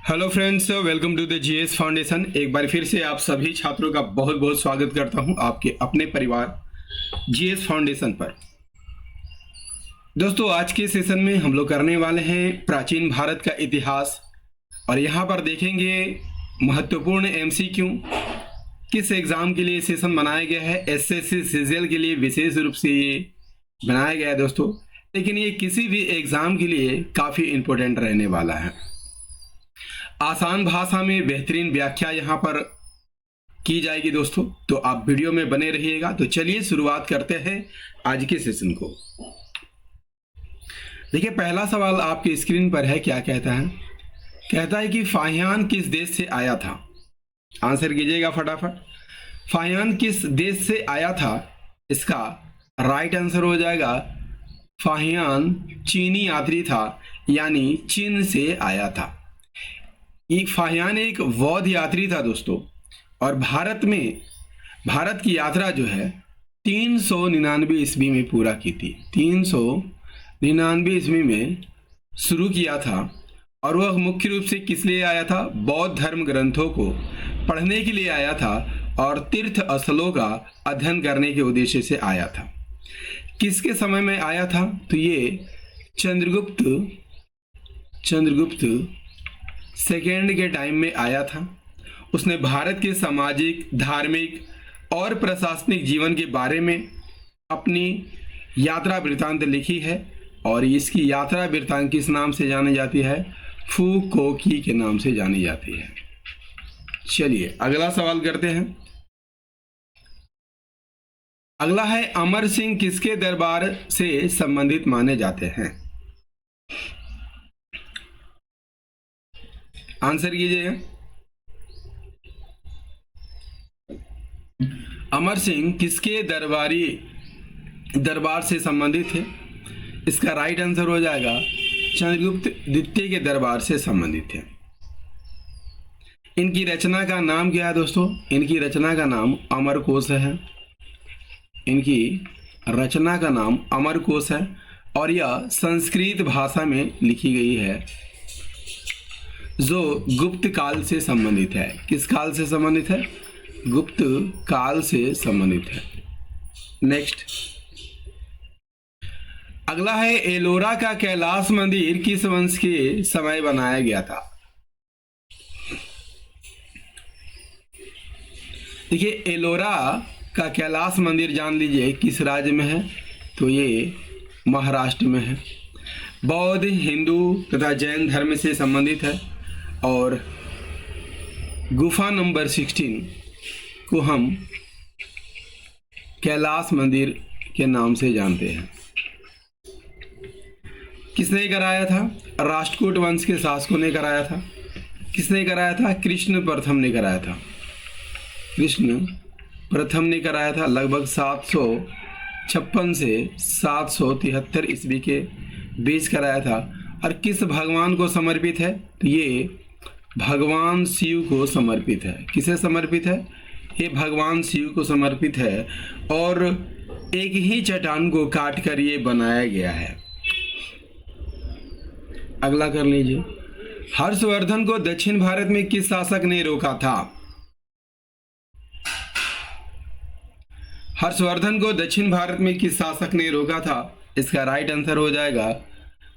Hello friends, welcome to the GS foundation. एक बार फिर से आप सभी छात्रों का बहुत बहुत स्वागत करता हूं आपके अपने परिवार जीएस फाउंडेशन पर। दोस्तों, आज के सेशन में हम लोग करने वाले हैं प्राचीन भारत का इतिहास और यहां पर देखेंगे महत्वपूर्ण एमसीक्यू। किस एग्जाम के लिए सेशन बनाया गया है? एसएससी सीजीएल के लिए विशेष रूप से ये बनाया गया है दोस्तों, लेकिन ये किसी भी एग्जाम के लिए काफ़ी इम्पोर्टेंट रहने वाला है। आसान भाषा में बेहतरीन व्याख्या यहाँ पर की जाएगी दोस्तों, तो आप वीडियो में बने रहिएगा। तो चलिए शुरुआत करते हैं आज के सेशन को। देखिए, पहला सवाल आपकी स्क्रीन पर है। क्या कहता है? कहता है कि फाहियान किस देश से आया था? आंसर कीजिएगा फटाफट। फाहियान किस देश से आया था? इसका राइट आंसर हो जाएगा फाहियान चीनी यात्री था, यानी चीन से आया था। फाहियान एक बौद्ध यात्री था दोस्तों, और भारत की यात्रा जो है 399 ईस्वी में पूरा की थी। 399 ईस्वी में शुरू किया था, और वह मुख्य रूप से किस लिए आया था? बौद्ध धर्म ग्रंथों को पढ़ने के लिए आया था और तीर्थ स्थलों का अध्ययन करने के उद्देश्य से आया था। किसके समय में आया था? तो ये चंद्रगुप्त सेकेंड के टाइम में आया था। उसने भारत के सामाजिक, धार्मिक और प्रशासनिक जीवन के बारे में अपनी यात्रा वृत्तांत लिखी है, और इसकी यात्रा वृत्तांत किस नाम से जानी जाती है? फूकोकी के नाम से जानी जाती है। चलिए अगला सवाल करते हैं। अगला है, अमर सिंह किसके दरबार से संबंधित माने जाते हैं? आंसर कीजिए। अमर सिंह किसके दरबार से संबंधित है? इसका राइट आंसर हो जाएगा चंद्रगुप्त द्वितीय के दरबार से संबंधित है। इनकी रचना का नाम क्या है दोस्तों? इनकी रचना का नाम अमरकोश है। इनकी रचना का नाम अमरकोश है, और यह संस्कृत भाषा में लिखी गई है, जो गुप्त काल से संबंधित है। किस काल से संबंधित है? गुप्त काल से संबंधित है। नेक्स्ट, अगला है, एलोरा का कैलाश मंदिर किस वंश के समय बनाया गया था? देखिए, एलोरा का कैलाश मंदिर जान लीजिए किस राज्य में है? तो ये महाराष्ट्र में है। बौद्ध, हिंदू तथा जैन धर्म से संबंधित है, और गुफा नंबर 16 को हम कैलाश मंदिर के नाम से जानते हैं। किसने कराया था? राष्ट्रकूट वंश के शासकों ने कराया था। किसने कराया था? कृष्ण प्रथम ने कराया था। कृष्ण प्रथम ने कराया था। लगभग 756 से 773 ईस्वी के बीच कराया था। और किस भगवान को समर्पित है? तो ये भगवान शिव को समर्पित है। किसे समर्पित है? ये भगवान शिव को समर्पित है, और एक ही चट्टान को काट कर ये बनाया गया है। अगला कर लीजिए। हर्षवर्धन को दक्षिण भारत में किस शासक ने रोका था? हर्षवर्धन को दक्षिण भारत में किस शासक ने रोका था? इसका राइट आंसर हो जाएगा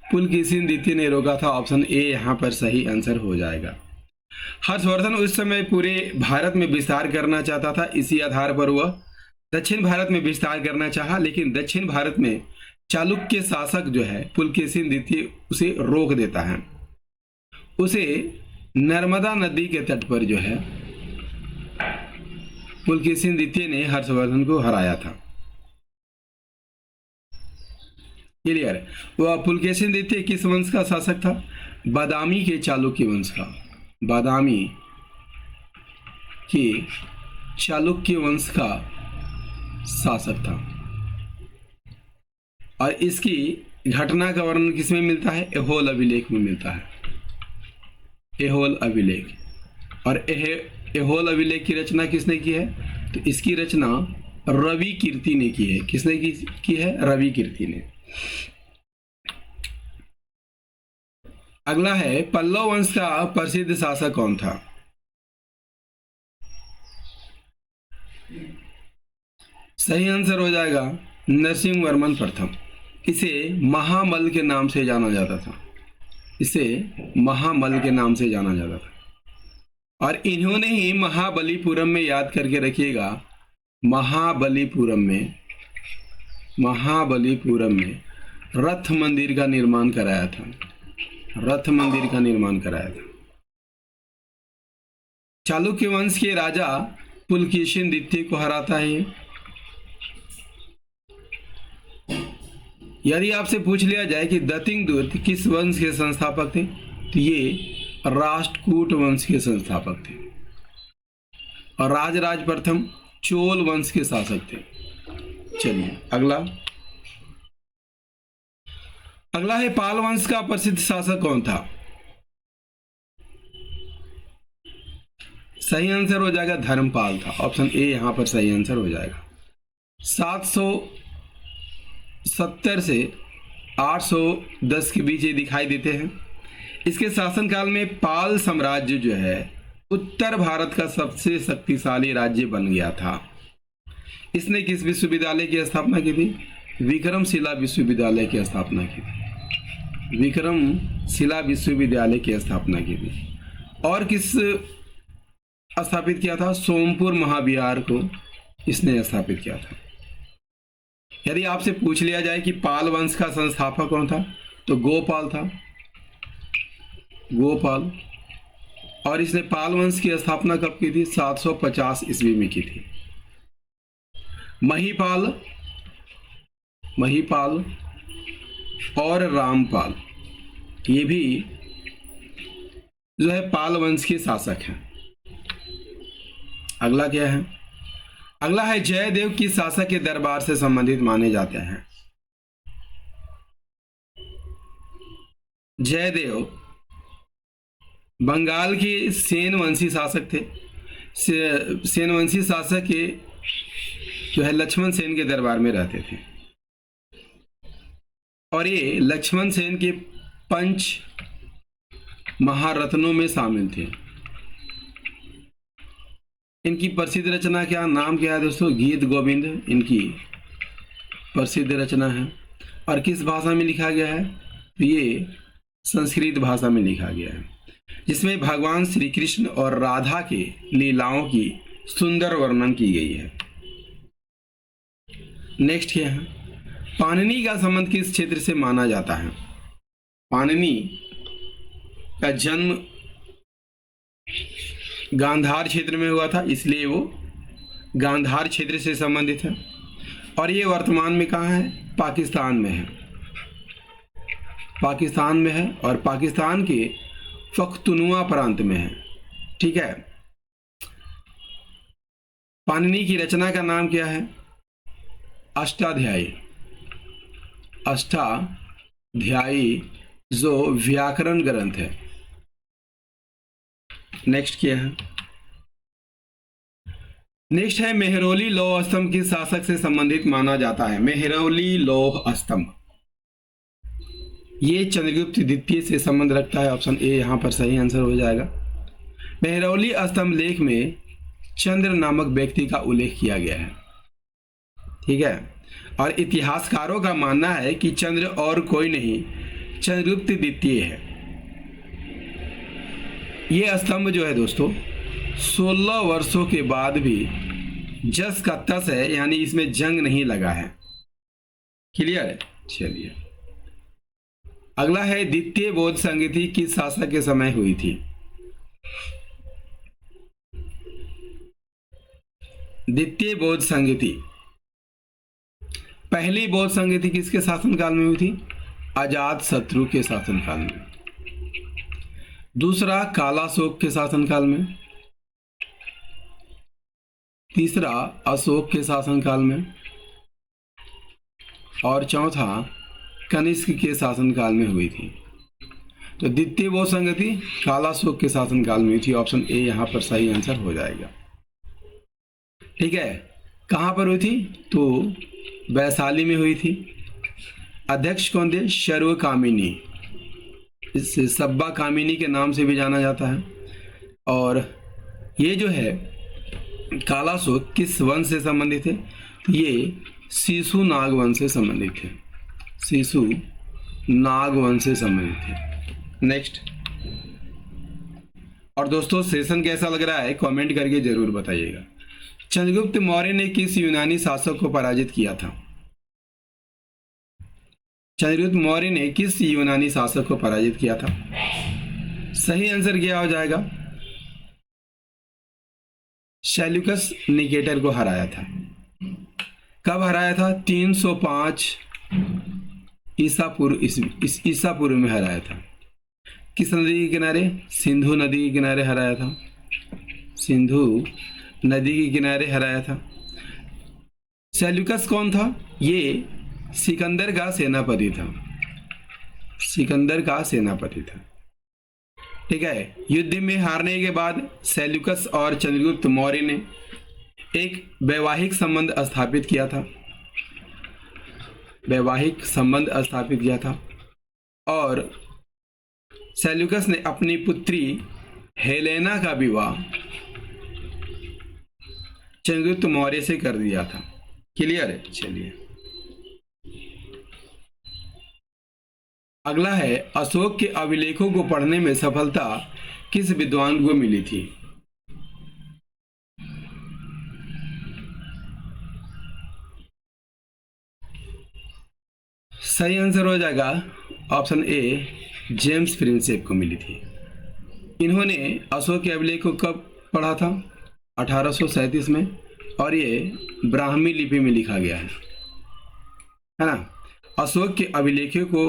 पुलकेशिन द्वितीय ने रोका था। ऑप्शन ए यहाँ पर सही आंसर हो जाएगा। हर्षवर्धन उस समय पूरे भारत में विस्तार करना चाहता था। इसी आधार पर वह दक्षिण भारत में विस्तार करना चाहा, लेकिन दक्षिण भारत में चालुक्य शासक जो है पुलकेशिन द्वितीय उसे रोक देता है। उसे नर्मदा नदी के तट पर जो है पुलकेशिन द्वितीय ने हर्षवर्धन को हराया था। क्लियर है? वह पुलकेशिन द्वितीय किस वंश का शासक था? बादामी के चालुक्य वंश का। बादामी के चालुक्य वंश का शासक था। और इसकी घटना का वर्णन किसमें मिलता है? ऐहोल अभिलेख में मिलता है। ऐहोल अभिलेख। और ऐहोल अभिलेख की रचना किसने की है? तो इसकी रचना रवि कीर्ति ने की है। किसने की है? रवि कीर्ति ने। अगला है पल्लव वंश का प्रसिद्ध शासक कौन था? सही आंसर हो जाएगा नरसिंह वर्मन प्रथम। इसे महामल के नाम से जाना जाता था, इसे महामल के नाम से जाना जाता था। और इन्होंने ही महाबलीपुरम में, याद करके रखिएगा, महाबलीपुरम में रथ मंदिर का निर्माण कराया था, रथ मंदिर का निर्माण कराया था। चालुक्य वंश के राजा पुलकेशिन द्वितीय को हराता है। यदि आपसे पूछ लिया जाए कि दत्तिंगदुर्त किस वंश के संस्थापक थे, तो ये राष्ट्रकूट वंश के संस्थापक थे। और राजराज प्रथम चोल वंश के शासक थे। चलिए अगला है पाल वंश का प्रसिद्ध शासक कौन था? सही आंसर हो जाएगा धर्मपाल था। ऑप्शन ए यहां पर सही आंसर हो जाएगा। 770 से 810 के बीच ये दिखाई देते हैं। इसके शासनकाल में पाल साम्राज्य जो है उत्तर भारत का सबसे शक्तिशाली राज्य बन गया था। इसने किस विश्वविद्यालय की स्थापना की थी? विक्रमशिला विश्वविद्यालय की स्थापना की थी, विक्रमशिला विश्वविद्यालय की स्थापना की थी। और किस स्थापित किया था? सोमपुर महाविहार को इसने स्थापित किया था। यदि आपसे पूछ लिया जाए कि पाल वंश का संस्थापक कौन था, तो गोपाल था, गोपाल। और इसने पाल वंश की स्थापना कब की थी? 750 ईस्वी में की थी। महिपाल और रामपाल ये भी जो है पाल वंश के शासक हैं। अगला क्या है? अगला है जयदेव किस शासक के दरबार से संबंधित माने जाते हैं? जयदेव बंगाल के सेन वंशी शासक थे। सेन वंशी शासक के जो है लक्ष्मण सेन के दरबार में रहते थे। और ये लक्ष्मण सेन के 5 महारत्नों में शामिल थे। इनकी प्रसिद्ध रचना क्या, नाम क्या है दोस्तों? गीत गोविंद इनकी प्रसिद्ध रचना है। और किस भाषा में लिखा गया है? तो ये संस्कृत भाषा में लिखा गया है, जिसमें भगवान श्री कृष्ण और राधा के लीलाओं की सुंदर वर्णन की गई है। नेक्स्ट क्या है? पाणिनि का संबंध किस क्षेत्र से माना जाता है? पाणिनि का जन्म गांधार क्षेत्र में हुआ था, इसलिए वो गांधार क्षेत्र से संबंधित है। और ये वर्तमान में कहाँ है? पाकिस्तान में है, पाकिस्तान में है। और पाकिस्तान के पख्तूनख्वा प्रांत में है। ठीक है। पाणिनि की रचना का नाम क्या है? अष्टाध्यायी। अष्टाध्यायी जो व्याकरण ग्रंथ है। नेक्स्ट क्या है? नेक्स्ट है मेहरौली लौह स्तंभ किस शासक से संबंधित माना जाता है? मेहरौली लौह स्तंभ ये चंद्रगुप्त द्वितीय से संबंध रखता है। ऑप्शन ए यहां पर सही आंसर हो जाएगा। मेहरौली स्तंभ लेख में चंद्र नामक व्यक्ति का उल्लेख किया गया है। ठीक है। और इतिहासकारों का मानना है कि चंद्र और कोई नहीं, चंद्रगुप्त द्वितीय है। ये स्तंभ जो है दोस्तों 16 वर्षों के बाद भी जस का तस है, यानी इसमें जंग नहीं लगा है। क्लियर है? चलिए अगला है द्वितीय बौद्ध संगति किस शासक के समय हुई थी? द्वितीय बौद्ध संगति, पहली बौद्ध संगति किसके शासनकाल में हुई थी? अजातशत्रु के शासनकाल में। दूसरा कालाशोक के शासनकाल में। तीसरा अशोक के शासनकाल में। और चौथा कनिष्क के शासनकाल में हुई थी। तो द्वितीय बौद्ध संगति कालाशोक के शासनकाल में हुई थी। ऑप्शन ए यहां पर सही आंसर हो जाएगा। ठीक है। कहां पर हुई थी? तो वैशाली में हुई थी। अध्यक्ष कौन थे? सर्वकामिनी। इसे सब्बा कामिनी के नाम से भी जाना जाता है। और ये जो है कालाशोक किस वंश से संबंधित है? ये शिशु नाग वंश से संबंधित है, शिशु नाग वंश से संबंधित है। नेक्स्ट। और दोस्तों सेशन कैसा लग रहा है कमेंट करके जरूर बताइएगा। चंद्रगुप्त मौर्य ने किस यूनानी शासक को पराजित किया था? चंद्रगुप्त मौर्य ने किस यूनानी शासक को पराजित किया था? सही आंसर क्या हो जाएगा? सेल्यूकस निकेटर को हराया था। कब हराया था? 305 ईसा पूर्व में हराया था। किस नदी के किनारे? सिंधु नदी के किनारे हराया था। सिंधु नदी के किनारे हराया था। सेल्यूकस कौन था? ये सिकंदर का सेनापति था, सिकंदर का सेनापति था। ठीक है। युद्ध में हारने के बाद सेल्यूकस और चंद्रगुप्त मौर्य ने एक वैवाहिक संबंध स्थापित किया था, वैवाहिक संबंध स्थापित किया था। और सेल्यूकस ने अपनी पुत्री हेलेना का विवाह चंद्रगुप्त मौर्य से कर दिया था। क्लियर है? चलिए अगला है, अशोक के अभिलेखों को पढ़ने में सफलता किस विद्वान को मिली थी? सही आंसर हो जाएगा ऑप्शन ए, जेम्स प्रिंसेप को मिली थी। इन्होंने अशोक के अभिलेख को कब पढ़ा था? 1837 में, और ये ब्राह्मी लिपि में लिखा गया है ना। अशोक के अभिलेखों को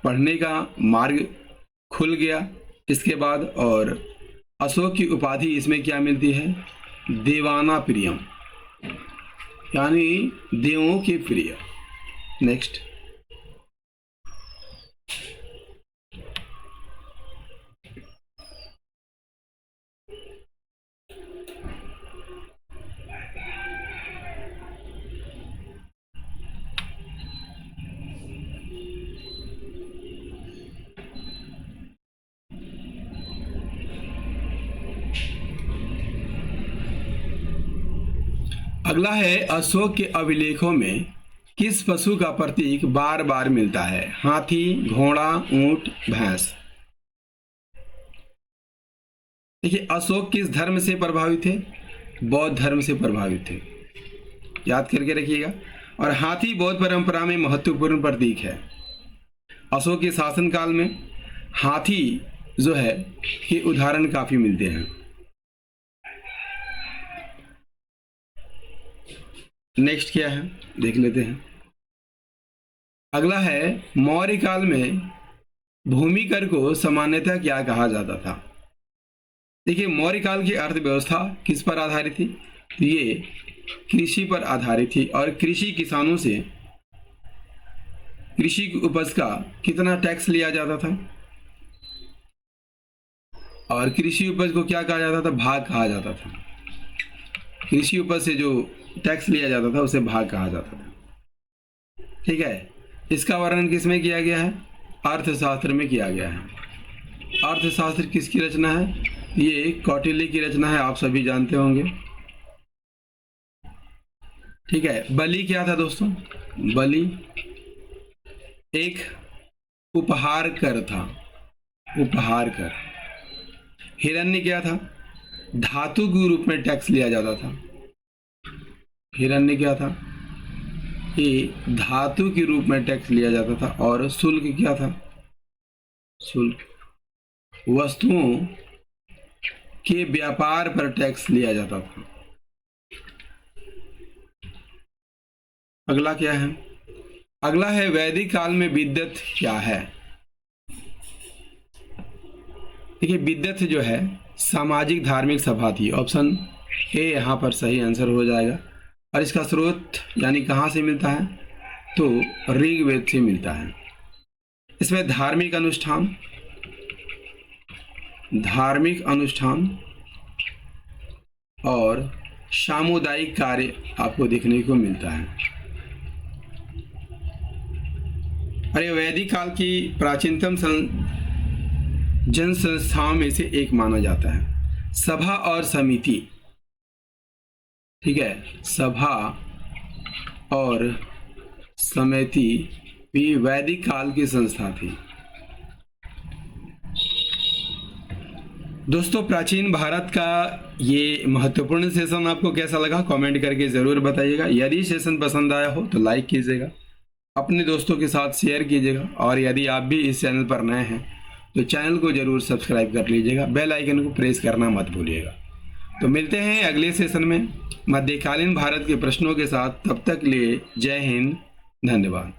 पढ़ने का मार्ग खुल गया इसके बाद, और अशोक की उपाधि इसमें क्या मिलती है? देवाना प्रियम, यानी देवों के प्रिय। नेक्स्ट। अगला है, अशोक के अभिलेखों में किस पशु का प्रतीक बार बार मिलता है? हाथी, घोड़ा, ऊंट, भैंस। देखिए अशोक किस धर्म से प्रभावित थे? बौद्ध धर्म से प्रभावित थे, याद करके रखिएगा। और हाथी बौद्ध परंपरा में महत्वपूर्ण प्रतीक है। अशोक के शासनकाल में हाथी जो है के उदाहरण काफी मिलते हैं। नेक्स्ट क्या है देख लेते हैं। अगला है, मौर्य काल में भूमि कर को सामान्यतः क्या कहा जाता था? देखिए मौर्य काल की अर्थव्यवस्था किस पर आधारित थी? तो ये कृषि पर आधारित थी, और कृषि किसानों से कृषि की उपज का कितना टैक्स लिया जाता था? और कृषि उपज को क्या कहा जाता था? भाग कहा जाता था। कृषि उपज से जो टैक्स लिया जाता था उसे भाग कहा जाता था। ठीक है। इसका वर्णन किसमें किया गया है? अर्थशास्त्र में किया गया है। अर्थशास्त्र किसकी रचना है? ये कौटिल्य की रचना है, आप सभी जानते होंगे। ठीक है। बलि क्या था दोस्तों? बलि एक उपहार कर था, उपहार कर। हिरण्य क्या था? धातु के रूप में टैक्स लिया जाता था। हिरण्य क्या था? ये धातु के रूप में टैक्स लिया जाता था। और शुल्क क्या था? शुल्क वस्तुओं के व्यापार पर टैक्स लिया जाता था। अगला क्या है? अगला है, वैदिक काल में विद्वत क्या है? देखिए विद्वत जो है सामाजिक धार्मिक सभा थी। ऑप्शन ए यहाँ पर सही आंसर हो जाएगा। और इसका स्रोत यानी कहाँ से मिलता है? तो ऋग्वेद से मिलता है। इसमें धार्मिक अनुष्ठान और सामुदायिक कार्य आपको देखने को मिलता है। और ये वैदिक काल की प्राचीनतम जन संस्थाओं में से एक माना जाता है। सभा और समिति, ठीक है, सभा और समिति भी वैदिक काल की संस्था थी। दोस्तों, प्राचीन भारत का ये महत्वपूर्ण सेशन आपको कैसा लगा कमेंट करके ज़रूर बताइएगा। यदि सेशन पसंद आया हो तो लाइक कीजिएगा, अपने दोस्तों के साथ शेयर कीजिएगा, और यदि आप भी इस चैनल पर नए हैं तो चैनल को ज़रूर सब्सक्राइब कर लीजिएगा, बेल आइकन को प्रेस करना मत भूलिएगा। तो मिलते हैं अगले सेशन में मध्यकालीन भारत के प्रश्नों के साथ। तब तक लिए जय हिंद, धन्यवाद।